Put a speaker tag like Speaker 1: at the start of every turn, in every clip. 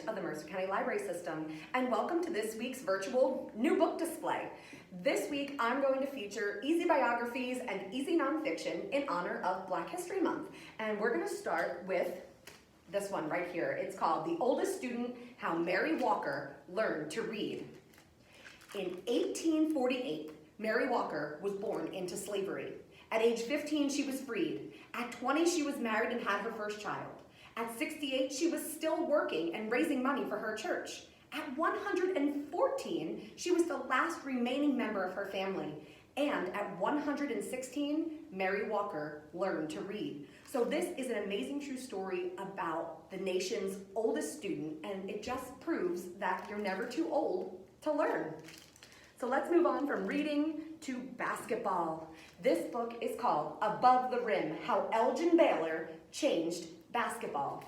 Speaker 1: Superintendent of the Mercer County Library System, and welcome to this week's virtual new book display. This week, I'm going to feature easy biographies and easy nonfiction in honor of Black History Month. And we're gonna start with this one right here. It's called The Oldest Student, How Mary Walker Learned to Read. In 1848, Mary Walker was born into slavery. At age 15, she was freed. At 20, she was married and had her first child. At 68, she was still working and raising money for her church. At 114, she was the last remaining member of her family. And at 116, Mary Walker learned to read. So this is an amazing true story about the nation's oldest student, and it just proves that you're never too old to learn. So let's move on from reading to basketball. This book is called Above the Rim, How Elgin Baylor Changed Basketball.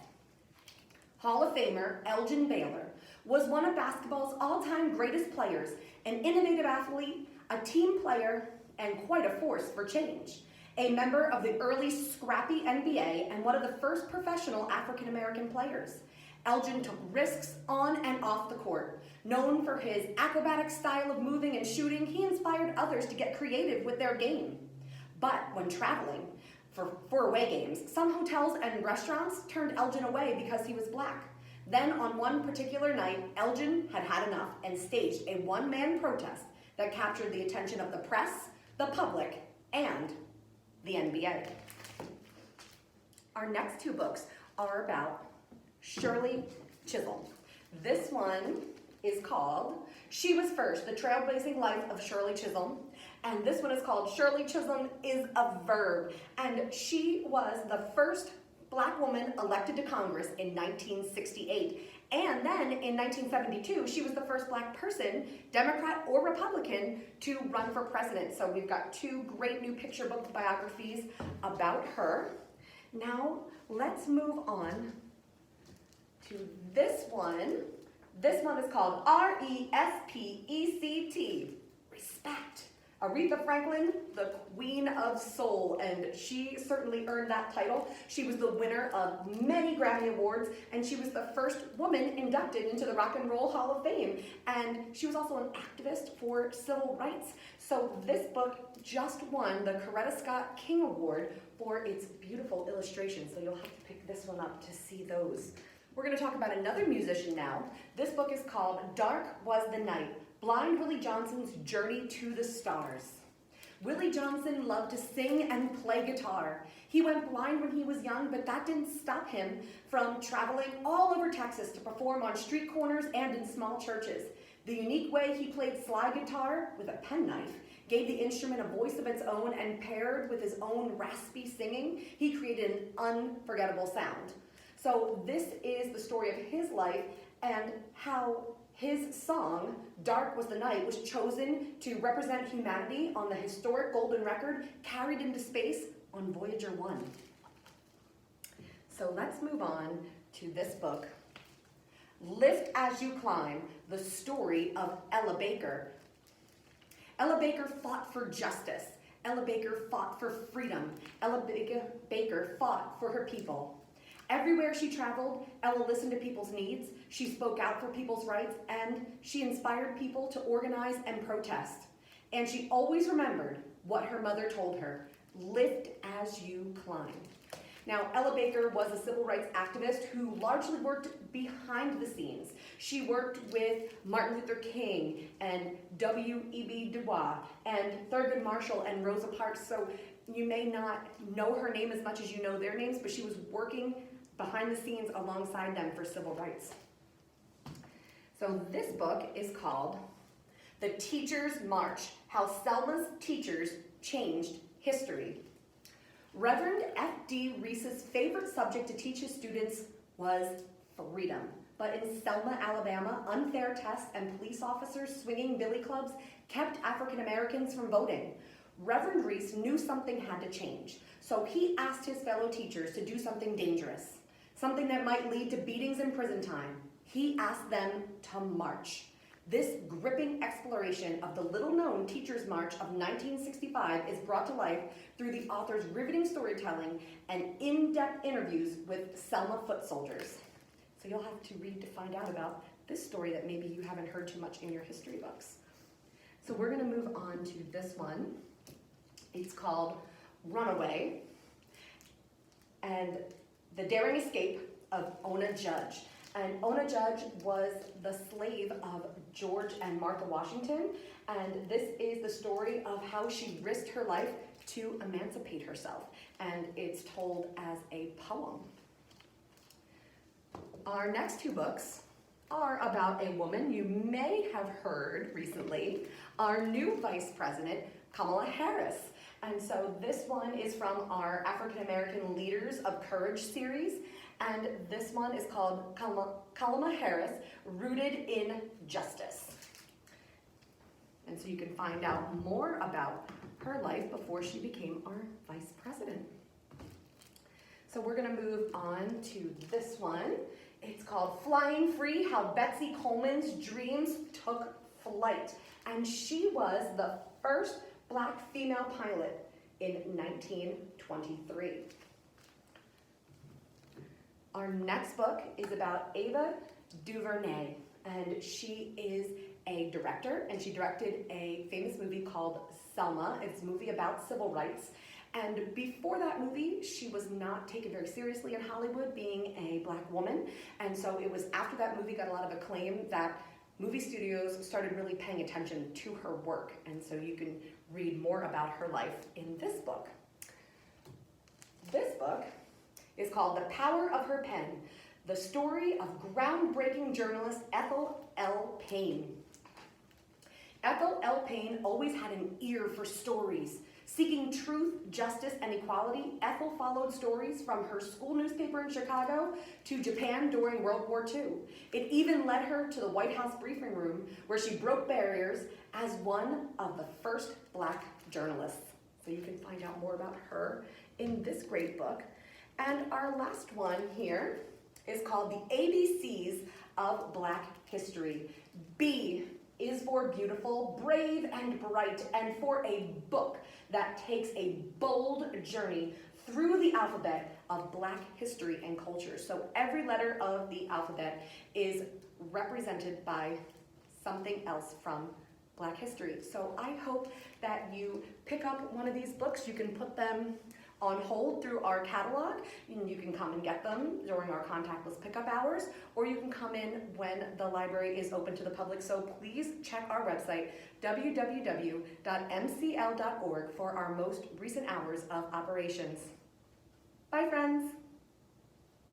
Speaker 1: Hall of Famer Elgin Baylor was one of basketball's all-time greatest players, an innovative athlete, a team player, and quite a force for change. A member of the early scrappy NBA and one of the first professional African-American players. Elgin took risks on and off the court. Known for his acrobatic style of moving and shooting, he inspired others to get creative with their game. But when traveling for away games, some hotels and restaurants turned Elgin away because he was Black. Then on one particular night, Elgin had had enough and staged a one-man protest that captured the attention of the press, the public, and the NBA. Our next two books are about Shirley Chisholm. This one is called She Was First, The Trailblazing Life of Shirley Chisholm. And this one is called Shirley Chisholm is a Verb. And she was the first Black woman elected to Congress in 1968. And then in 1972, she was the first Black person, Democrat or Republican, to run for president. So we've got two great new picture book biographies about her. Now, let's move on to this one. This one is called R-E-S-P-E-C-T, Respect. Aretha Franklin, the Queen of Soul, and she certainly earned that title. She was the winner of many Grammy Awards, and she was the first woman inducted into the Rock and Roll Hall of Fame. And she was also an activist for civil rights. So this book just won the Coretta Scott King Award for its beautiful illustrations. So you'll have to pick this one up to see those. We're going to talk about another musician now. This book is called Dark Was the Night, Blind Willie Johnson's Journey to the Stars. Willie Johnson loved to sing and play guitar. He went blind when he was young, but that didn't stop him from traveling all over Texas to perform on street corners and in small churches. The unique way he played slide guitar with a penknife gave the instrument a voice of its own, and paired with his own raspy singing, he created an unforgettable sound. So this is the story of his life and how his song, Dark Was the Night, was chosen to represent humanity on the historic golden record carried into space on Voyager 1. So let's move on to this book, Lift As You Climb, the story of Ella Baker. Ella Baker fought for justice. Ella Baker fought for freedom. Ella Baker fought for her people. Everywhere she traveled, Ella listened to people's needs, she spoke out for people's rights, and she inspired people to organize and protest. And she always remembered what her mother told her, lift as you climb. Now, Ella Baker was a civil rights activist who largely worked behind the scenes. She worked with Martin Luther King and W.E.B. Du Bois and Thurgood Marshall and Rosa Parks. So you may not know her name as much as you know their names, but she was working behind the scenes alongside them for civil rights. So this book is called The Teacher's March, How Selma's Teachers Changed History. Reverend F.D. Reese's favorite subject to teach his students was freedom. But in Selma, Alabama, unfair tests and police officers swinging billy clubs kept African Americans from voting. Reverend Reese knew something had to change, so he asked his fellow teachers to do something dangerous, something that might lead to beatings and prison time. He asked them to march. This gripping exploration of the little-known Teachers' March of 1965 is brought to life through the author's riveting storytelling and in-depth interviews with Selma foot soldiers. So you'll have to read to find out about this story that maybe you haven't heard too much in your history books. So we're gonna move on to this one. It's called Runaway, and the daring escape of Ona Judge. And Ona Judge was the slave of George and Martha Washington, and this is the story of how she risked her life to emancipate herself, and it's told as a poem. Our next two books are about a woman you may have heard recently, our new Vice President, Kamala Harris. And so this one is from our African American Leaders of Courage series, and this one is called Kamala Harris, Rooted in Justice. And so you can find out more about her life before she became our Vice President. So we're gonna move on to this one. It's called Flying Free, How Bessie Coleman's Dreams Took Flight. And she was the first Black female pilot in 1923. Our next book is about Ava DuVernay, and she is a director, and she directed a famous movie called Selma. It's a movie about civil rights. And before that movie, she was not taken very seriously in Hollywood, being a Black woman. And so it was after that movie got a lot of acclaim that movie studios started really paying attention to her work. And so you can read more about her life in this book. This book is called The Power of Her Pen, the story of groundbreaking journalist Ethel L. Payne. Ethel L. Payne always had an ear for stories. Seeking truth, justice, and equality, Ethel followed stories from her school newspaper in Chicago to Japan during World War II. It even led her to the White House briefing room, where she broke barriers as one of the first Black journalists. So you can find out more about her in this great book. And our last one here is called The ABCs of Black History. B is for beautiful, brave, and bright, and for a book that takes a bold journey through the alphabet of Black history and culture. So every letter of the alphabet is represented by something else from Black history. So I hope that you pick up one of these books. You can put them on hold through our catalog. You can come and get them during our contactless pickup hours, or you can come in when the library is open to the public. So please check our website, www.mcl.org, for our most recent hours of operations. Bye, friends.